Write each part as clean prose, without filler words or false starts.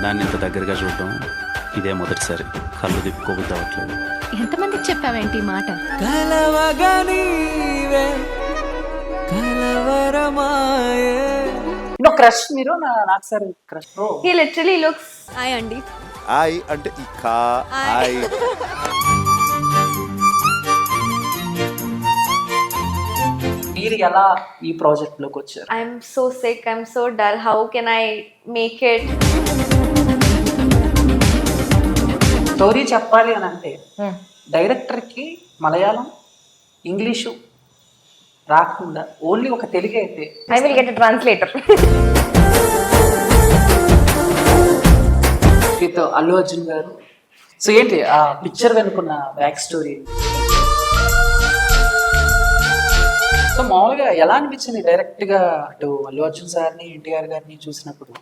అందాన్ని ఇంత దగ్గరగా చూడటం ఇదే మొదటిసారి. కళ్ళు తిప్పుకోబుద్ది అవ్వట్లేదు. ఎంతమందికి చెప్పావేంటి ఈ మాట? క్రష్ మీరు నాకు sir crush. He literally looks I అండి. ఐ అంటే ఈ కా ఐ. మీరు ఎలా ఈ ప్రాజెక్ట్ లోకి వచ్చారు? I'm so sick, I'm so dull. How can I make it? Story చెప్పాలి అని అంటే డైరెక్టర్ కి మలయాళం ఇంగ్లీషు రాకుండా ఓన్లీ ఒక తెలుగు అయితే I will get a translator. Allu Arjun గారు. సో ఏంటి ఆ పిక్చర్ వెనుకున్న బ్యాక్ స్టోరీ? సో మామూలుగా ఎలా అనిపించింది డైరెక్ట్ గా అటు అల్లు అర్జున్ సార్ని ఎన్టీఆర్ గారిని చూసినప్పుడు?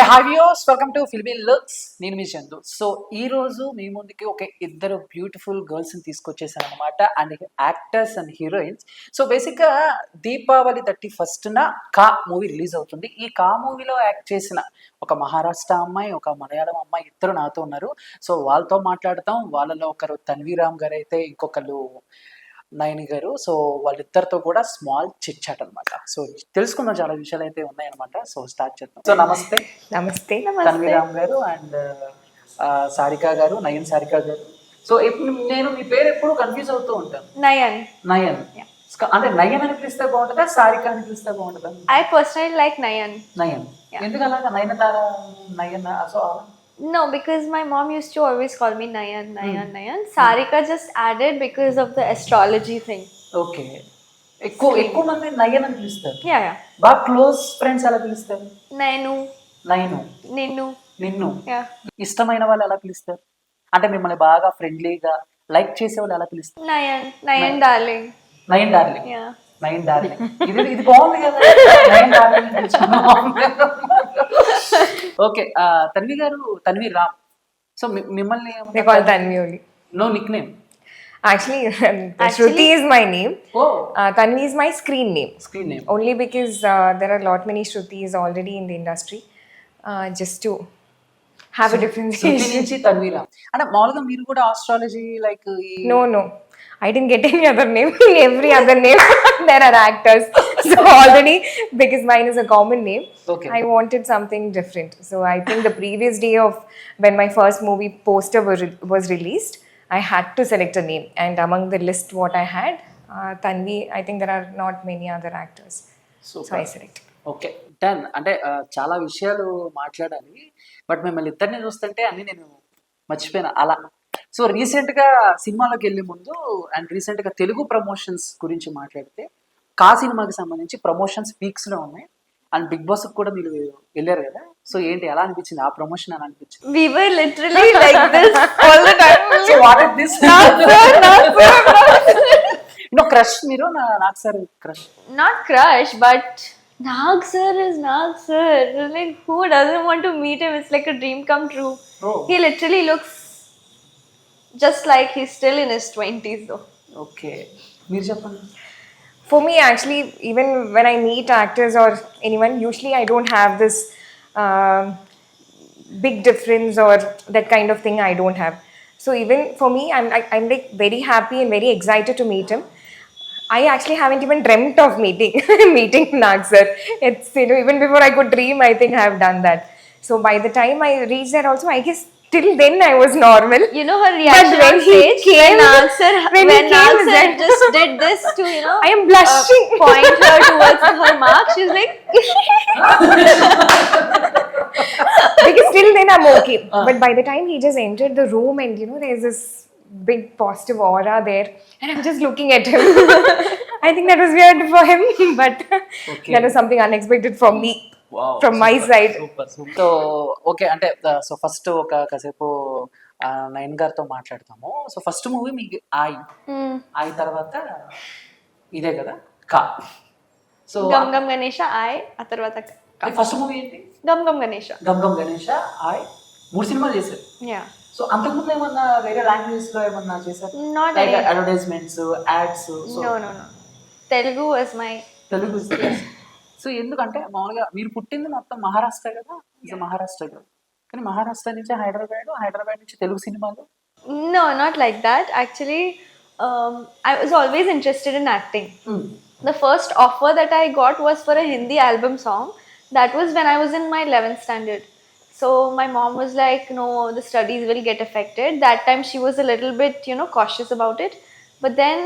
Hi viewers, welcome to filmy looks. నేను మీ చందు. సో ఈ రోజు మీ ముందుకి ఒక ఇద్దరు బ్యూటిఫుల్ గర్ల్స్ ని తీసుకొచ్చేసాను అనమాట, and actors and heroines. So basic గా దీపావళి 31న కా మూవీ రిలీజ్ అవుతుంది. ఈ కా మూవీలో యాక్ట్ చేసిన ఒక మహారాష్ట్ర అమ్మాయి, ఒక మలయాళం అమ్మాయి, ఇద్దరు నాతో ఉన్నారు. సో వాళ్ళతో మాట్లాడతాం. వాళ్ళలో ఒకరు తన్వి రామ్ గారు అయితే, ఇంకొకరు నయని గారు. సో వాళ్ళిద్దరితో కూడా స్మాల్ చిట్ చాట్ అనమాట. సో తెలుసుకున్న చాలా విషయాలు అయితే ఉన్నాయన్నమాట. సో స్టార్ట్ చేద్దాం. సో నమస్తే. నమస్తే. తన్వి రామ్ గారు అండ్ సారికా గారు, నయన్ సారికా గారు. సో ఇప్పుడు నేను మీ పేరు ఎప్పుడు కన్ఫ్యూజ్ అవుతూ ఉంటాను. Nayan. నయన్ అంటే నయన్ అని పిలిస్తే బాగుంటుందా, సారికా అని పిలిస్తే బాగుంటుందా? I personally like Nayan. Nayan. ఎందుకు అలాగా? Nayanthara, Nayan. So No, because my mom used to always call me Nayan, Nayan, Nayan. Sarika just added because of the astrology thing. Okay. ఎక్కువ మంది నయన్ అని పిలుస్తారు. Yeah, yeah. బాగా క్లోజ్ ఫ్రెండ్స్ ఎలా పిలుస్తారు? Nayanu, నయను. Ninnu. నిన్ను. Yeah. ఇష్టమైన వాళ్ళు ఎలా పిలుస్తారు? అంటే మిమ్మల్ని బాగా ఫ్రెండ్లీగా లైక్ చేసే వాళ్ళు ఎలా పిలుస్తారు? Nayan, Nayan darling. Nayan darling. Yeah. Nayan darling. ఇది బాగుంది కదా, నయన్ డార్లింగ్. ఓకే. తన్వి గారు, తన్వి రామ్. సో మిమ్మల్ని They call Tanvi only. No nickname? Actually, Shruti is my name. ఓ Tanvi is my screen name. Screen name. Only because there are a lot many Shrutis already in the industry. Just to have a differentiation. నుంచి తన్వి రామ్. అంటే మామూలుగా మీరు కూడా astrology like No. I didn't get any other name. In every other name, there are actors. So already, because mine is a common name, Okay. I wanted something different. So I think the previous day of when my first movie poster was released, I had to select a name. And among the list what I had, Tanvi, I think there are not many other actors. So I selected. Okay done. అంటే చాలా విషయాలు మాట్లాడాలి, but మిమ్మల్ని ఇద్దరిని చూస్తుంటే అన్ని నేను మర్చిపోయినా అలా. సో రీసెంట్ గా సినిమాలోకి వెళ్ళే ముందు అండ్ రీసెంట్ గా తెలుగు ప్రమోషన్స్ గురించి మాట్లాడితే, కా సినిమాకి సంబంధించి ప్రమోషన్స్ పీక్స్ లో ఉన్నాయి. అండ్ బిగ్ బాస్ కూడా మీరు వెళ్ళారు కదా. సో ఏంటి, ఎలా అనిపించింది ఆ ప్రమోషన్? ఎలా అనిపించింది? We were literally like this all the time. So what is this? Crush మీరు? నాకు sir crush. Not crush, but Nag sir is Nag sir. Like, who doesn't want to meet him? It's like a dream come true. Oh. He literally looks just like he's still in his 20s though. Okay, మీరు చెప్పండి. For me, actually, even when I meet actors or anyone, usually I don't have this big difference or that kind of thing. I don't have. So even for me, I'm like very happy and very excited to meet him. I actually haven't even dreamt of meeting Nag sir. It's, even before I could dream, I think I have done that. So by the time I reached there also, I guess till then I was normal. You know her reaction when on he stage came- when Nag sir then- just did this to, I am blushing. point her towards her mark. She's like, Because till then I'm okay. But by the time he just entered the room and there's this big positive aura there, and I'm just looking at him. I think that was weird for him, but that was something unexpected from me, from my side. So okay, అంటే so first ఒక కాసేపు నయన్ గారితో మాట్లాడతాము. So first movie మీకు ఆయి తర్వాత ఇదే కదా కా. సో Gum Gum Ganesha, ఆ తర్వాత ఫస్ట్ మూవీ ఏంటి? Gum Gum Ganesha. Gum gum Ganesha, ఆయ్, 3 సినిమాలు చేశారు. Yeah. సో అంతకుముందు ఏమన్నా వేరే లాంగ్వేజ్ లో ఏమన్నా చేశారు? Not like any. Advertisements, ads. So No. Telugu was my. Telugu. So ఎందుకంటే మామూలుగా మీరు పుట్టింది మొత్తం మహారాష్ట్ర కదా, మహారాష్ట్ర కదా, కానీ మహారాష్ట్ర నుంచి హైదరాబాద్ నుంచి తెలుగు సినిమాలు. No, not like that. Actually, I was always interested in acting. The first offer that I got was for a Hindi album song. That was when I was in my 11th standard. So my mom was like, no, the studies will get affected. That time she was a little bit, cautious about it. But then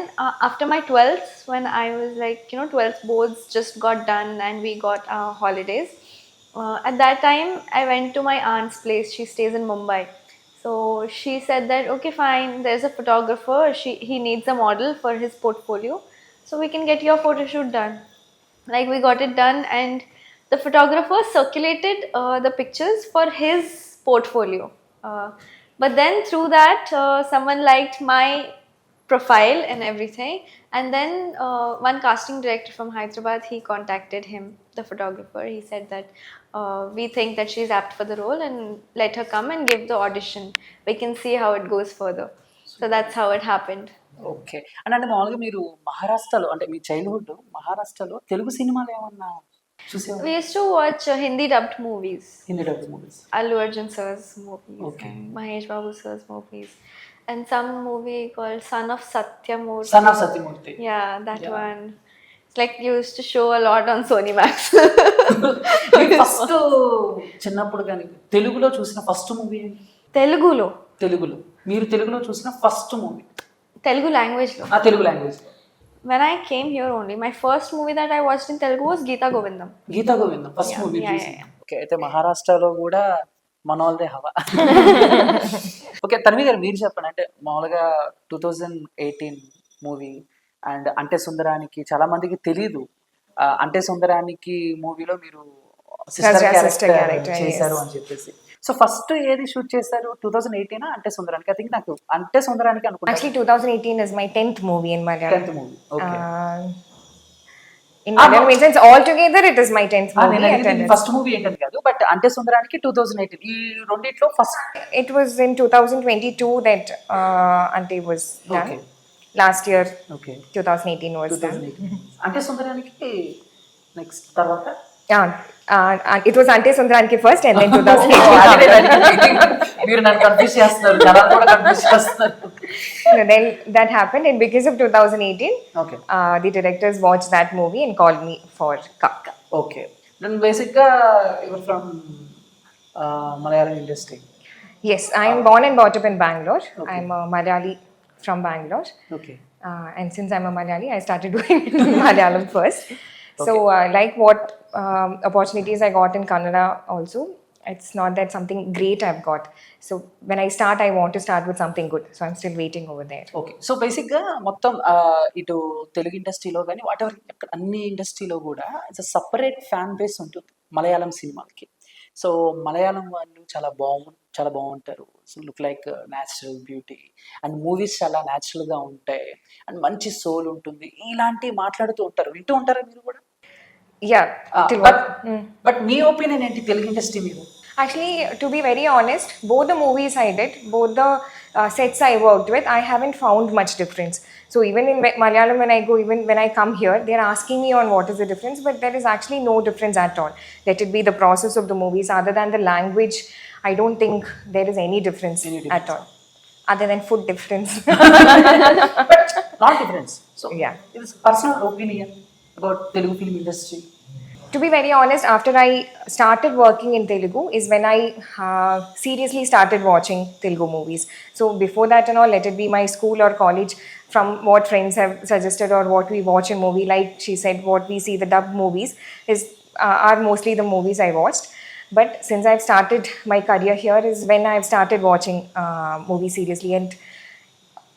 after my 12th, when I was like, 12th boards just got done and we got holidays. At that time, I went to my aunt's place. She stays in Mumbai. So she said that, okay, fine, there's a photographer. He needs a model for his portfolio. So we can get your photo shoot done. Like we got it done and the photographer circulated the pictures for his portfolio. But then through that, someone liked my profile and everything. And then one casting director from Hyderabad, he contacted him, the photographer. He said that we think that she's apt for the role and let her come and give the audition. We can see how it goes further. So that's how it happened. Okay. అంటే మామూలుగా మీరు మహారాష్ట్రలో, అంటే మీ childhood మహారాష్ట్రలో తెలుగు సినిమాలు ఏమన్నా చూసేవారు? We used to watch Hindi dubbed movies. Hindi dub movies. Allu Arjun sir's movies. Okay. And Mahesh Babu sir's movies. And some movie called Son of Satyamurthy. Son of Satyamurthy. Yeah, that one. It's like used to show a lot on Sony Max. First చిన్నప్పుడు కానీ తెలుగులో చూసిన first movie ఏంటి? Telugulo. తెలుగులో మీరు తెలుగులో చూసిన first movie? Telugu language lo. Telugu language. When I came here only, my first movie that I watched in Telugu was Geeta Govindam. Geeta Govindam first movie yeah, చూసి. yeah. ఓకే. అయితే మహారాష్ట్రలో కూడా మన వాళ్ళదే హవా. ఓకే, తన్వి గారు మీరు చెప్పండి. అంటే మామూలుగా 2018 మూవీ అండ్ అంటే సుందరానికి చాలా మందికి తెలీదు. అంటే సుందరానికి మూవీలో మీరు సిస్టర్ sister character, చేశారు yes. అని చెప్పేసి. సో ఫస్ట్ ఏది షూట్ చేశారు? 2018 అంటే సుందరానికి? ఐ థింక్ నాకు అంటే సుందరానికి అనుకుంటా. Actually, 2018 is my 10th movie in Malayalam. 10th movie. Okay. In Malayalam, means altogether it is my 10th movie. First movie ఏంటని కాదు, బట్ అంటే సుందరానికి 2018. ఈ రెండిట్లో first It was in 2022 that Ante was done. Okay. Last year, okay. 2018 was done. 2018 అంటే సుందరానికి next తర్వాత It was Ante Sundaraniki first and then 2018. మీరు నన్ను confuse చేస్తున్నారు, జనాలు కూడా కన్ఫ్యూజ్ చేస్తున్నారు. No, then that happened, and because of 2018, okay. the directors watched that movie and called me for Kaka. Okay. నేను బేసిక్గా your from Malayalam industry. Yes, I am born and brought up in Bangalore. I am a Malayali from Bangalore. Okay. And since I'm a Malayali, I started doing it in Malayalam first. So, like what opportunities I got in Kannada also, it's not that something great I've got. So, when I start, I want to start with something good. So, I'm still waiting over there. Okay. So బేసిక్గా మొత్తం ఇటు తెలుగు ఇండస్ట్రీలో కానీ what ever అన్ని ఇండస్ట్రీలో కూడా it's separate fan base ఉంటుంది మలయాళం సినిమాలకి. సో మలయాళం వాళ్ళు చాలా బాగుంటారు. So look like natural beauty and movies చాలా న్యాచురల్గా ఉంటాయి అండ్ మంచి సోల్ ఉంటుంది. ఇలాంటివి మాట్లాడుతూ ఉంటారు, వింటూ ఉంటారా మీరు కూడా? Yeah. బట్ మీ ఒపీనియన్ ఏంటి తెలుగు ఇండస్ట్రీ మీద? Actually, to be very honest, both the movies I did, both the sets I worked with, I haven't found much difference. So even in Malayalam, when I go, even when I come here, they're asking me on what is the difference, but there is actually no difference at all. Let it be the process of the movies, other than the language, I don't think there is any difference at all. Other than food difference. But not difference. So Yeah. it is personal opinion about Telugu film industry. To be very honest, after I started working in Telugu is when I seriously started watching Telugu movies. So before that and all, let it be my school or college, from what friends have suggested or what we watch in movie, like she said, what we see the dubbed movies are mostly the movies I watched. But since I've started my career here is when I've started watching movies seriously, and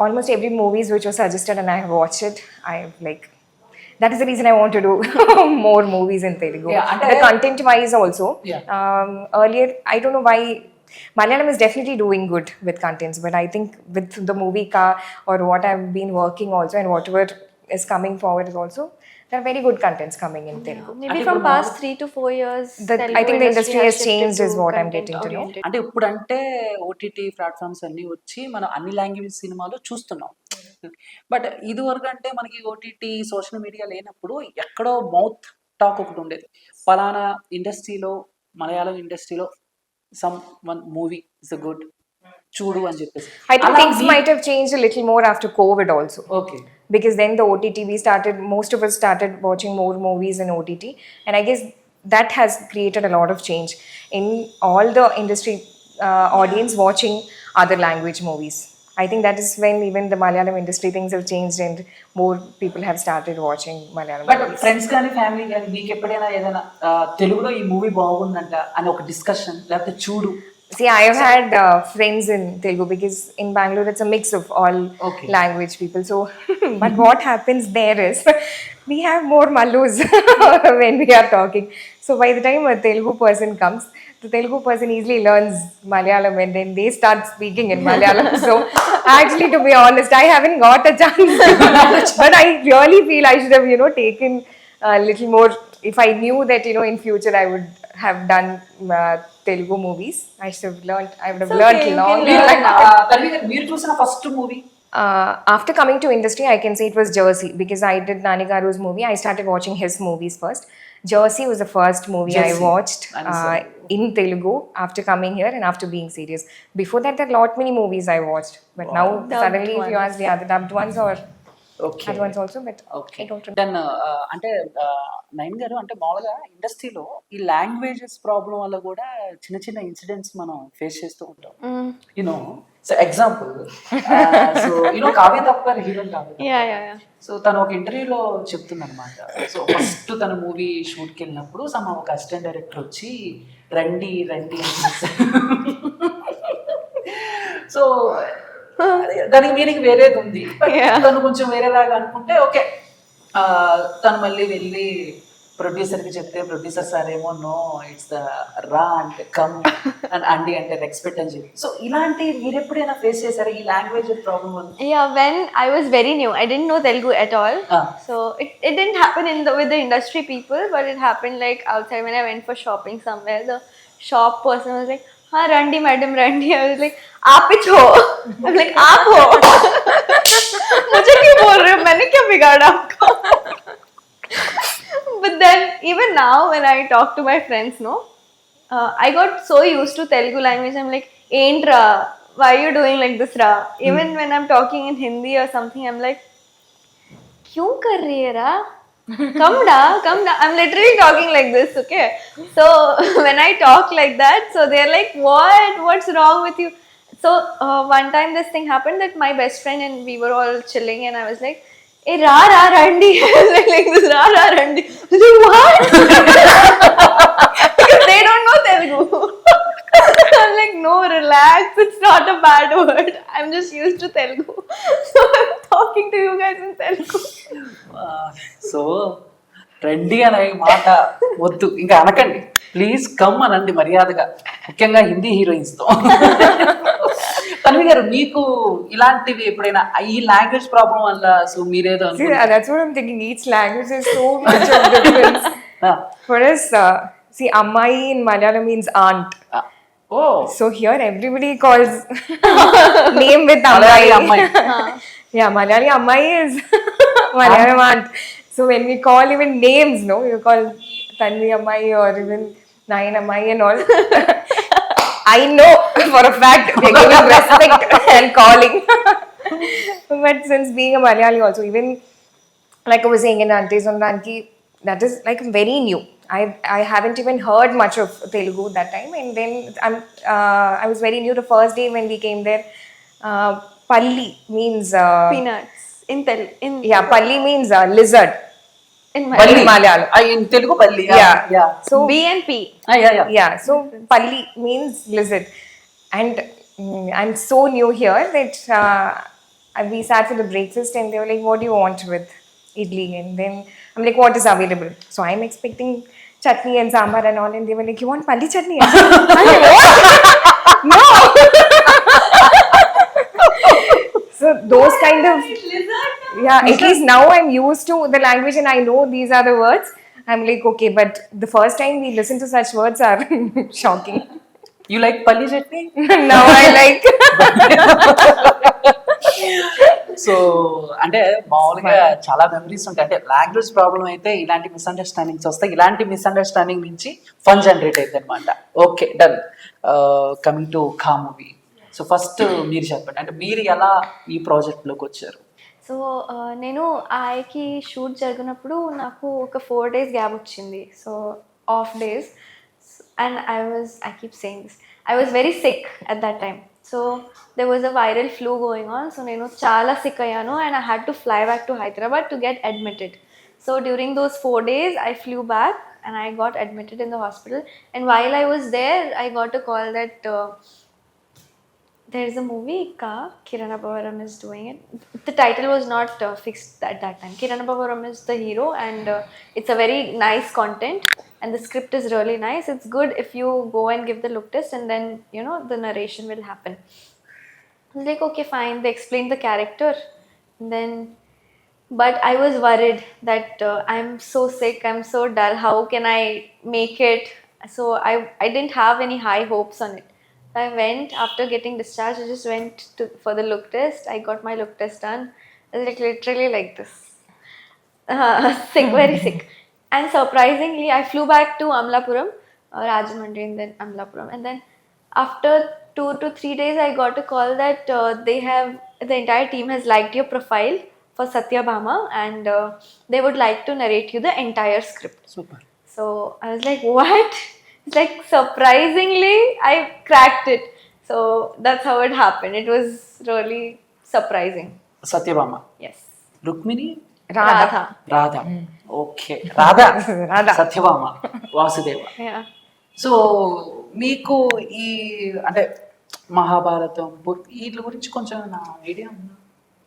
almost every movies which was suggested and I have watched it, I've like, that is the reason I want to do more movies in Telugu. Yeah, and the content wise also. Yeah. Earlier, I don't know why Malayalam is definitely doing good with contents, but I think with the movie or what I've been working also and whatever is coming forward is also, there are very good contents coming in Telugu. Maybe from past 3 to 4 years, Telugu I think the industry has shifted changed to is what I'm content getting to know. oriented. అంటే ఇప్పుడంటే OTT platforms అన్నీ వచ్చి మనం అన్ని language సినిమాలు చూస్తున్నాం. But ఇదివరకు అంటే మనకి ఓటీటీ సోషల్ మీడియా లేనప్పుడు ఎక్కడో మౌత్ టాక్ ఒకటి ఉండేది, ఫలానా ఇండస్ట్రీలో మలయాళం ఇండస్ట్రీలో some one movie is good చూడు అని చెప్పేసి. I think things might have changed a little more after COVID also. Okay. Because then the OTT, most of us started watching more movies in OTT, and I guess that has created a lot of change in all the industry audience watching other language movies. I think that is when even the Malayalam industry things have changed and more people have started watching Malayalam but movies. Friends కానీ family కానీ మీకు ఎప్పుడైనా ఏదైనా తెలుగులో ఈ movie బాగుందంట అని ఒక డిస్కషన్ లేకపోతే చూడు? See, I have had friends in Telugu because in Bangalore it's a mix of all language people. So, but what happens there is we have more Mallus when we are talking. So by the time a Telugu person comes, the Telugu person easily learns Malayalam and then they start speaking in Malayalam. So actually, to be honest, I haven't got a chance. But I really feel I should have, taken a little more. If I knew that, in future I would have done Telugu movies, I would have learned long. తల్లి గారు మీరు చూసిన first movie? After coming to industry, I can say it was Jersey because I did Nani Garu's movie. I started watching his movies first. Jersey was the first movie I watched in Telugu after coming here and after being serious. Before that, there are lot many movies I watched. But now suddenly, if you ask, the dubbed ones or other ones also, but I don't remember. Then అంటే నయన్ గారు, అంటే మామూలుగా ఇండస్ట్రీలో ఈ languages problem వల్ల కూడా చిన్న చిన్న ఇన్సిడెంట్స్ మనం ఫేస్ చేస్తూ ఉంటాం. You know, so example, so Kavya తప్ప హీరోయిన్ కావ్య. Yeah. సో తను ఒక ఇంటర్వ్యూలో చెప్తుంది అనమాట. సో ఫస్ట్ తన మూవీ షూట్కి వెళ్ళినప్పుడు ఒక అసిస్టెంట్ డైరెక్టర్ వచ్చి రండి రండి అని సో దానికి మీనింగ్ వేరేది ఉంది. తను కొంచెం వేరేలాగా అనుకుంటే ఓకే, తను మళ్ళీ వెళ్ళి ప్రొడ్యూసర్కి చెప్తే ప్రొడ్యూసర్ సార్ ఏమో నో ఇట్స్ ద రా అంటే కమ్ అండ్ అండి అంటే రెస్పెక్ట్ అని చెప్పి. సో ఇలాంటి మీరు ఎప్పుడైనా ఫేస్ చేశారా ఈ లాంగ్వేజ్ ప్రాబ్లమ్ వల్ల? Yeah, when I was very new, I didn't know Telugu at all. So it didn't happen with the industry people, but it happened like outside when I went for shopping somewhere. The shop person was like, "हाँ रंडी madam रंडी." I was like, "आप ही हो." I'm like, "आप हो." मुझे क्यों बोल रहे हो? मैंने क्या बिगाड़ा आपको? But then even now when I talk to my friends, I got so used to Telugu language. I'm like, "Ain't ra, why are you doing like this ra?" Even when I'm talking in Hindi or something, I'm like, "क्यों कर रही है ra? Come da." I'm literally talking like this, okay? So when I talk like that, so they're like, what's wrong with you? So one time this thing happened that my best friend and we were all chilling and I was like, "Hey, ra randi." I was like this, ra randi. I was like, what? Because they don't know Telugu. I'm like, no, relax, it's not a bad word. I'm just used to Telugu. So I'm talking to you guys in Telugu. So trendy అనే మాట వద్దు, ఇంకా అనకండి please, come అనండి మర్యాదగా, ముఖ్యంగా హిందీ హీరోయిన్స్తో. తన్వి గారు, మీకు ఇలాంటివి ఎప్పుడైనా ఈ లాంగ్వేజ్ ప్రాబ్లం వల్ల సో మీరేదో That's what I'm thinking. Each language is so much of difference. For us, see, Ammai in Malayalam means aunt. So here everybody calls name with Ammai. Yeah, Malayali Ammai is Malayalam aunt. So when we call even names, you call Tanvi Ammai or even Nayan Ammai and all. I know for a fact they're giving respect and calling. But since being a Malayali also, even like I was saying in Aunties on Ranki, that is like very new. I haven't even heard much of Telugu that time, and then I was very new the first day when we came there. Palli means Peanuts in palli means lizard in Malayalam. in Telugu palli. Yeah. So B and P. Yeah. So palli means lizard, and I'm so new here that we sat for the breakfast and they were like, "What do you want with idli?" And then I'm like, "What is available?" So I'm expecting chutney and sambar and all, and they were like, "You want palli chutney?" I'm like, "What?" No. So those kind of Yeah, at least now I'm used to the language and I know these are the words. I'm like, okay, but the first time we listen to such words are shocking. You like palli chutney? Now I like. So అంటే మామూలుగా చాలా memories ఉంటాయి. అంటే language problem అయితే ఇలాంటి misunderstandings వస్తాయి. ఇలాంటి misunderstanding నుంచి ఫన్ జనరేట్ అవుతుంది అనమాట. Okay, done. Coming to Ka movie. So first మీరు చెప్పండి, అంటే మీరు ఎలా ఈ ప్రాజెక్ట్లోకి వచ్చారు? సో నేను ఆయకి షూట్ జరిగినప్పుడు నాకు ఒక 4 days గ్యాప్ వచ్చింది. So of days, and I keep saying this, I was very sick at that time. So there was a viral flu going on. So నేను చాలా sick అయ్యాను and I had to fly back to Hyderabad to get admitted. So during those 4 days I flew back and I got admitted in the hospital. And while I was there, I got a call that there is a movie, Kirana Bavaram is doing it. The title was not fixed at that time. Kirana Bavaram is the hero, and it's a very nice content, and the script is really nice. It's good if you go and give the look test, and then the narration will happen. I was like, okay, fine. They explained the character, and then, but I was worried that I'm so sick, I'm so dull. How can I make it? So I didn't have any high hopes on it. I went after getting discharged. I just went for the look test. I got my look test done. I was like literally like this, sick, very sick. And surprisingly, I flew back to Amlapuram, Rajahmundry, and then Amlapuram. And then after 2 to 3 days, I got a call that the entire team has liked your profile for Satyabhama, and they would like to narrate you the entire script. Super. So I was like, what? It's like surprisingly I cracked it. So that's how it happened. It was really surprising. Satyabhama, Yes. Rukmini, Radha. Radha. Okay, Radha, Radha. Satyabhama, Vasudeva. Yeah. So మీకు ఈ అంటే మహాభారతం వీటి గురించి కొంచెం నా idea ఉందా?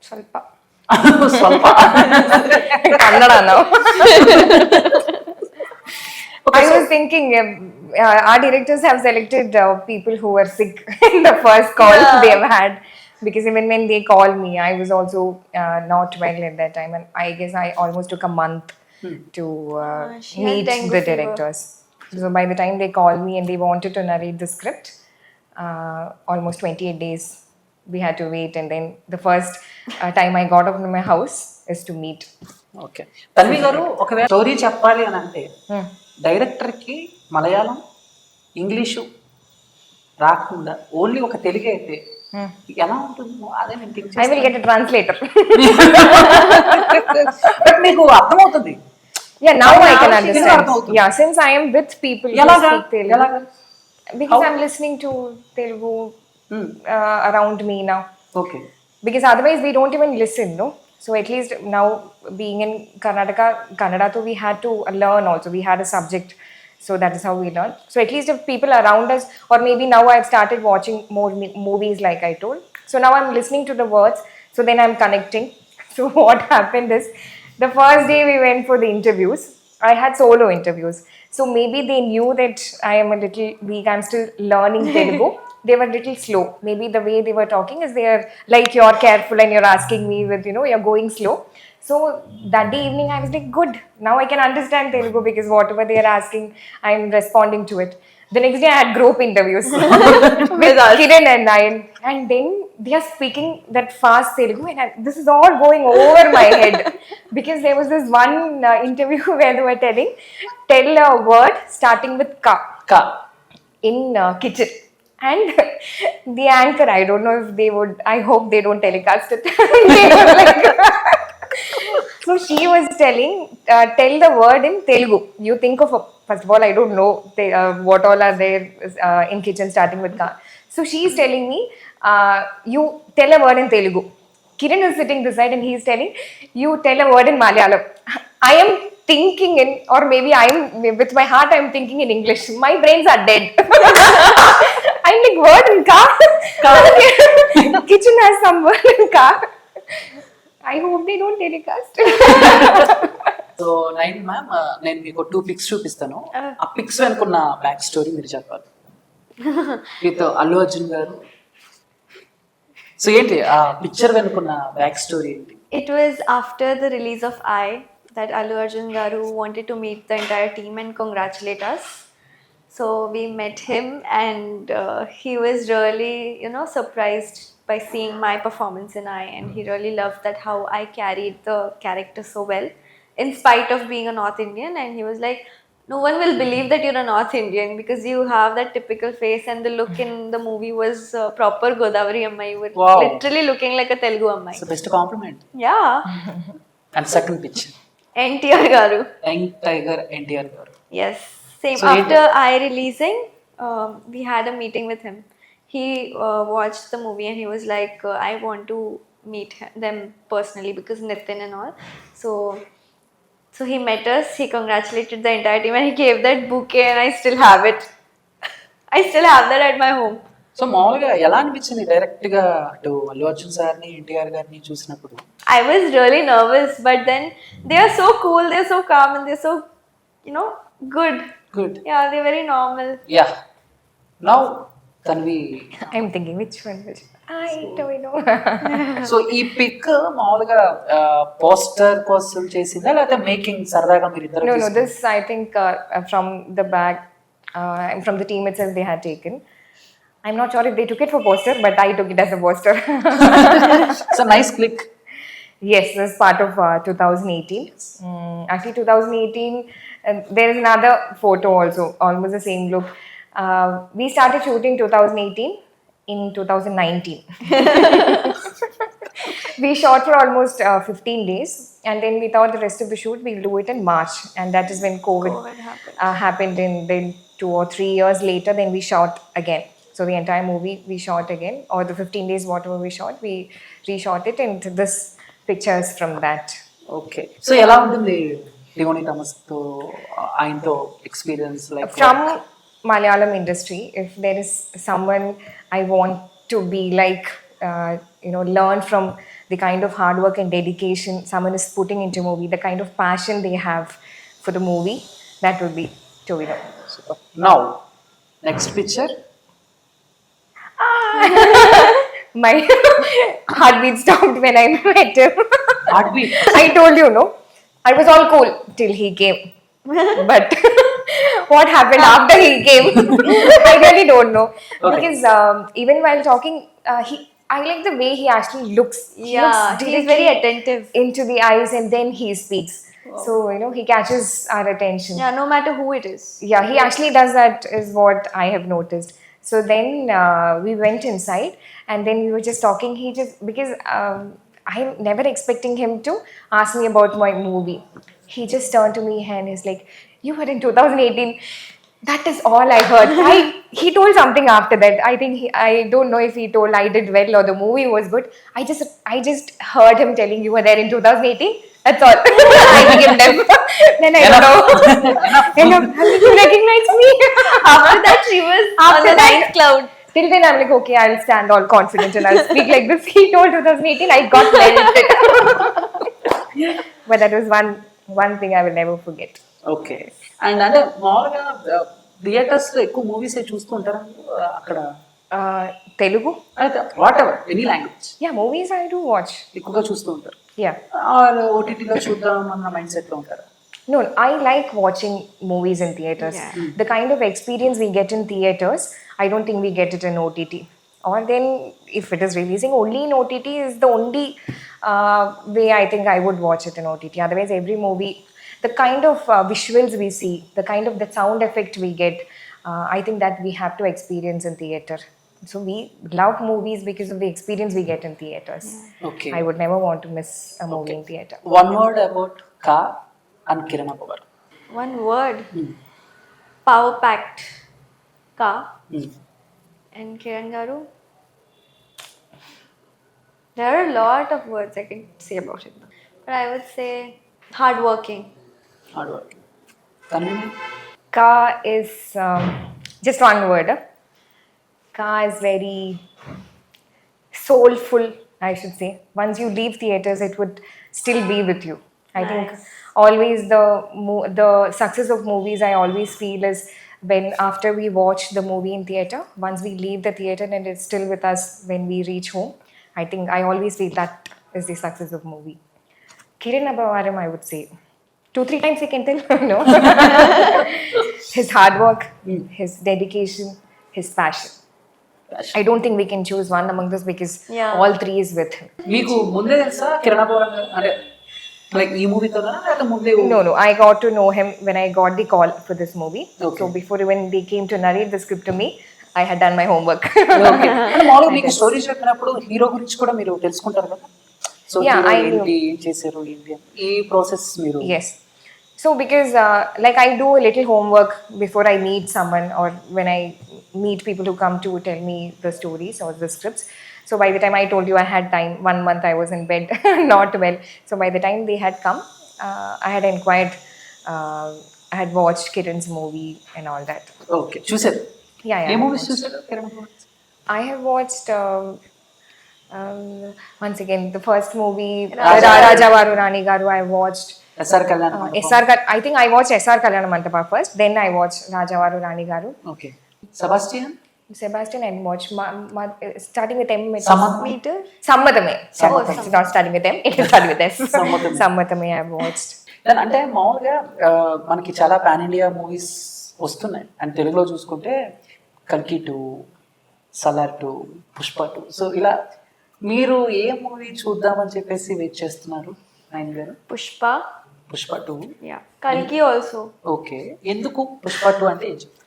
Svalpa. స్వల్ప. Kannada now. I was thinking our directors have selected people who were sick in the first call they have had, because even when they called me, I was also not well at that time, and I guess I almost took a month to She had meet dengue the fever. directors. So by the time they called me and they wanted to narrate the script, almost 28 days we had to wait, and then the first time I got up from my house is to meet. Okay, Tanvi గారు, ఒకవేళ story చెప్పాలి అని అంటే డైరెక్టర్కి Malayalam, English రాకుండా only ఒక తెలుగు అయితే ఎలా ఉంటుంది? అదే నేను think I will get a translator. But మీకు అర్థమవుతుంది. Yeah, now I can Now understand. she- Yeah, since I am with people who ఎలాగా? speak Telugu, ఎలాగా? because How? I'm listening to Telugu around me now. Okay, Because otherwise we don't even listen, no? So at least now being in Karnataka, Kannada, so we had to learn also. We had a subject, so that is how we learn. So at least if people around us, or maybe now I've started watching more movies like I told. So now I'm listening to the words, so then I'm connecting. So what happened is, the first day we went for the interviews, I had solo interviews. So maybe they knew that I am a little weak, I'm still learning Telugu. They were a little slow. Maybe the way they were talking is they are like, you're careful and you're asking me with, you're going slow. So that day evening I was like, good, now I can understand Telugu, because whatever they are asking, I'm responding to it. The next day I had group interviews with Kiran and Nayan, and then they are speaking that fast Telugu, and this is all going over my head, because there was this one interview where they were tell a word starting with ka కా, in kitchen. And the anchor, I don't know if they would, I hope they don't telecast it. They were like, so she was telling, tell the word in Telugu. You think of, first of all, I don't know what all are there in kitchen starting with ka. So she is telling me, you tell a word in Telugu. Kiran is sitting this side and he is telling, you tell a word in Malayalam. I am thinking in, or maybe with my heart I'm thinking in English. My brains are dead. I'm like, word in car? Kitchen has some word in car. I hope they don't telecast. So nine ma'am, నేను మీకు 2 pics చూపిస్తాను. ఆ pics వెనుకున్న back story మీరు చెప్పాలి. With Allu Arjun గారు. So ఏంటి ఆ పిక్చర్ వెనుకున్న బ్యాక్ స్టోరీ ఏంటి? It was after the release of I that Allu Arjun Garu wanted to meet the entire team and congratulate us. So we met him, and he was really, surprised by seeing my performance in I, and he really loved that how I carried the character so well, in spite of being a North Indian. And he was like, "No one will believe that you're a North Indian because you have that typical face, and the look in the movie was proper Godavari Amma. You were Wow. literally looking like a Telugu Amma." It's the best compliment. Yeah, And second picture, NTR Garu. Young Tiger NTR garu. Yes, same. So After I releasing, we had a meeting with him. He watched the movie and he was like, "I want to meet them personally because Nitin and all." So he met us. He congratulated the entire team and he gave that bouquet, and I still have it. I still have that at my home. So మామూలుగా ఎలా అనిపించింది direct గా అటు అల్లు అర్జున్ సార్ని ఎన్టీఆర్ గారిని చూసినప్పుడు? I was really nervous, but then they are so cool, they're so calm, and they're so, good. Good. Yeah, they're very normal. Yeah. Now Tanvi, I'm thinking which one? I don't know. So ఈ pick మామూలుగా poster కోసం చేసిందా లేకపోతే making సరదాగా మీరు ఇద్దరు? No, this I think from the back, and from the team itself they had taken. I'm not sure if they took it for poster, but I took it as a poster. So nice click. Yes, this is part of 2018. Actually, 2018, there is another photo also, almost the same look. We started shooting 2018 in 2019. We shot for almost 15 days, and then we thought the rest of the shoot we'll do it in March, and that is when COVID happened. And then 2 or 3 years later, then we shot again. So the entire movie we shot again, or the 15 days whatever we shot, we reshot it, and this pictures from that. Okay. So ఎలా ఉంటుంది Leone Thomas తో ఆయనతో experience like From Malayalam industry, if there is someone I want to be like, learn from the kind of hard work and dedication someone is putting into movie, the kind of passion they have for the movie, that would be Tollywood. Now next picture. My heartbeat stopped when I met him. Heart beat. I told you, no? I was all cool till he came. But what happened after he came, I really don't know. Okay. Because even while talking, I like the way he actually looks. He Yeah, looks he's very attentive. into the eyes, and then he speaks. So, he catches our attention. Yeah, no matter who it is. Yeah, he actually does that, is what I have noticed. So then we went inside, and then we were just talking. Because I'm never expecting him to ask me about my movie. He just turned to me and he's like, "You were in 2018." That is all I heard. He told something after that. I think I don't know if he told I did well or the movie was good. I just heard him telling you were there in 2018. That's all. I became deaf. Then I don't know. Enough. How did you recognize me? After that, she was on the ninth cloud. Till then, I'm like, okay, I'll stand all confident and I'll speak like this. He told 2018, I got melted. But that was one thing I will never forget. Okay. And అంటే మామూలుగా theatres లో ఎక్కువ movies చూస్తూ ఉంటారా అక్కడ? Telugu? అయితే what ever any language Yeah, movies I do watch. ఎక్కువగా చూస్తూ ఉంటారు. Yeah. ఆర్ ఓటీటీలో చూద్దాం అన్న మైండ్ సెట్ లో ఉంటారా? No, I like watching movies in theaters. Yeah. The kind of experience we get in theaters, I don't think we get it in OTT. Or then, if it is releasing only in OTT, is the only way I think I would watch it in OTT. Otherwise, every movie, the kind of visuals we see, the kind of the sound effect we get, I think that we have to experience in theater. So we love movies because of the experience we get in theaters. Okay. I would never want to miss a movie in theater. One word about Ka and Kiran power. One word. Power packed. Ka. And Kiran Garu. There are a lot of words I can say about it. But I would say hardworking. Hard work. Tanvi? Ka is just one word. Ka is very soulful, I should say. Once you leave theaters, it would still be with you. I think always the success of movies I always feel is when after we watch the movie in theater, once we leave the theater and it's still with us when we reach home. I think I always feel that is the success of movie. Kiran Abavaram, I would say. 2-3 times he can tell. No. His hard work, his dedication, his passion. I don't think we can choose one among this because Yeah. all three is with him. మీకు ముందే తెలుసా కిరణ్ అబ్బవరం అంటే like ఈ మూవీతోనా లేకపోతే ముందే No, I got to know him when I got the call for this movie. Okay. So before even they came to narrate the script to me, I had done my homework. Okay అంటే మామూలుగా మీకు story చెప్పినప్పుడు hero గురించి కూడా మీరు తెలుసుకుంటారు కదా so Yeah, hero I knew. ఏంటి ఏం చేశారు ఏంటి అని. ఈ ప్రాసెస్ మీరు Yes. So because like I do a little homework before I meet someone or when I meet people who come to tell me the stories or the scripts. So by the time I told you I had time, 1 month I was in bed, not well. So by the time they had come, I had inquired, I had watched Kiran's movie and all that. Okay చూసారు Yeah, A I movies watched. చూసారు Kiran Abbavaram I have watched once again the first movie Raja Varu Rani Garu. I watched SR Kalyan SR. I think I watched SR Kalyana Mandapa first. Then I watched Raja Varu Rani Garu. Okay Sebastian Sebastian and watched starting with M. Sammathame. Sammathame. It's not starting with M. It is starting with S. Sammathame. Sammathame I watched. అంటే మామూలుగా మనకి చాలా pan India movies వస్తున్నాయి and తెలుగులో చూసుకుంటే కల్కి 2, Salaar 2, Pushpa 2. So ఇలా మీరు ఏ మూవీ చూద్దామని చెప్పేసి వెయిట్ చేస్తున్నారు ఆయన గారు? Pushpa. Pushpa 2. Yeah. Kalki also. Okay ఎందుకు పుష్ప 2 అంటే ఏం చెప్తారు?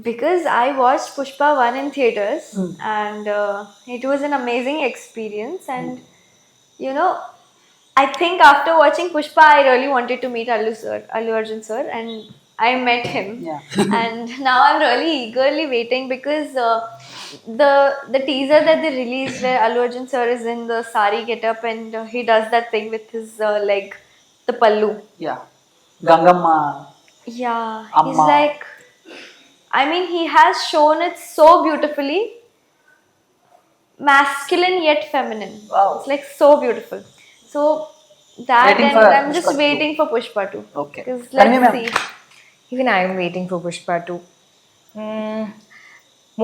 Because I watched Pushpa 1 in theaters and it was an amazing experience. And you know, I think after watching Pushpa, I really wanted to meet Allu Arjun sir, and I met him. Yeah. And now I'm really eagerly waiting because the teaser that they released where Allu Arjun sir is in the sari getup and he does that thing with his leg, the pallu. Yeah Gangamma Yeah, he's Amma. like, I mean, he has shown it so beautifully, masculine yet feminine. Wow. It's like so beautiful. So that Waiting and for I'm just Pushpa 2. waiting for Pushpa 2. Okay. Because Tanvi let's ma'am. see. Even I am waiting for Pushpa 2.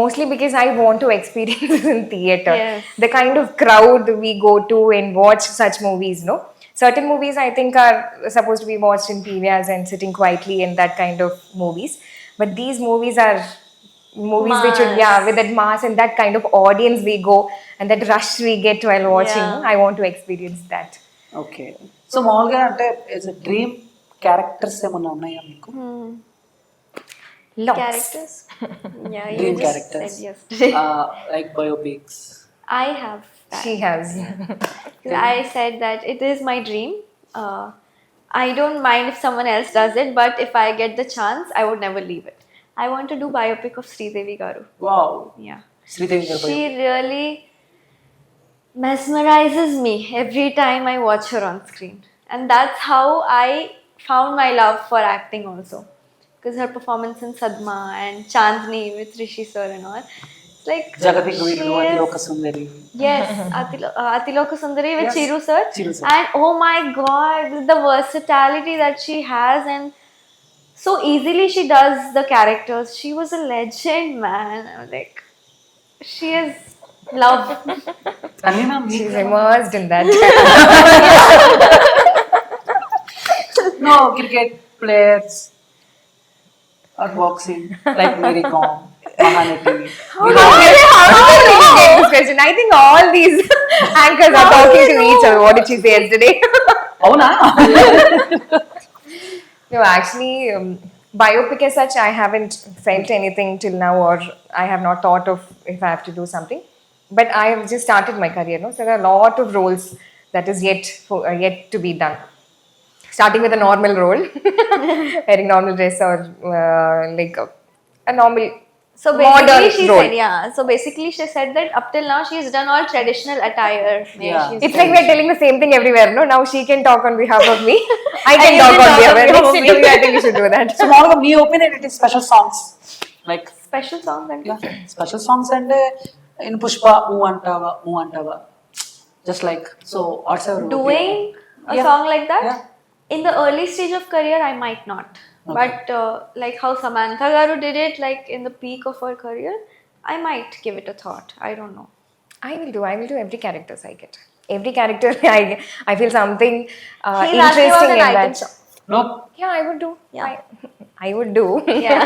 Mostly because I want to experience it in theatre. Yes. The kind of crowd we go to and watch such movies, no? Certain movies I think are supposed to be watched in PVRs and sitting quietly in that kind of movies. But these movies are movies which would, Mass. with that mass and that kind of audience we go and that rush we get while watching. Yeah. No? I want to experience that. Okay so మామూలుగా అంటే dream characters ఏమన్నా ఉన్నాయా మీకు? Lots. Characters? Yeah, you Dream just characters. said yesterday. Like biopics. I have that. She has. 'Cause I said that it is my dream. I don't mind if someone else does it, but if I get the chance, I would never leave it. I want to do biopic of Sridevi Garu. Wow Yeah. Sridevi గారు She really mesmerizes me every time I watch her on screen. And that's how I found my love for acting also. Because her performance in Sadma and Chandni with Rishi sir and all. It's like జగతికి she Veerudu is- Athiloka Sundari. Yes, Atiloka Sundari with Yes, Chiru sir. Chiru sir. And oh my god, the versatility that she has and so easily she does the characters. She was a legend, man. I'm like, she is love. Tanvi ma'am, She's immersed in that. no cricket players or boxing like Mary Kom, Mahanati. How did you get this question? I think all these anchors are talking to each other. What did she say yesterday? అవునా? No, actually, biopic as such, I haven't felt anything till now, or I have not thought of if I have to do something. But I have just started my career, no? So there are a lot of roles that is yet to be done. Starting with a normal role, wearing normal dress or like a normal So modern basically, she role. said, yeah. So basically, she said that up till now, she's done all traditional attire. Yeah. She's It's done. like we're telling the same thing everywhere, no? Now she can talk on behalf of me. I can you talk can on talk behalf on of behalf next of me. interview. I think we should do that. So మామూలుగా మీ opinion it is special songs like Special song and special songs అంటే in Pushpa Oo Antava just like so what's ever doing a Yeah. song like that. Yeah. In the early stage of career, I might not. Okay. But like how Samantha Garu did it, like in the peak of her career, I might give it a thought. I don't know. I will do every characters I get. every character, I feel something He's asking about interesting an in item that. song. No. Yeah, I would do. Yeah. I would do. Yeah.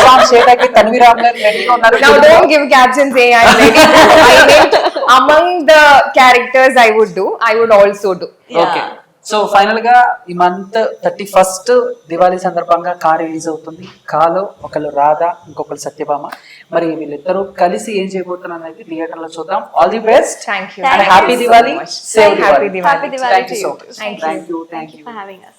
Song చేయడానికి తన్వి రామ్ గారు రెడీగా ఉన్నారు. Now don't give captions saying I'm ready to do. I meant among the characters I would do, I would also do. Okay. So final గా ఈ month 31st Diwali సందర్భంగా కా release అవుతుంది. కాలో ఒకళ్ళు రాధా, ఇంకొకరు సత్యభామ. మరి వీళ్ళిద్దరూ కలిసి ఏం చేయబోతున్నారు అనేది థియేటర్ లో చూద్దాం. All the best. Thank you. And happy Diwali. Save Happy Diwali. Happy Diwali Thank you to so you much. too. Thank you. For having us.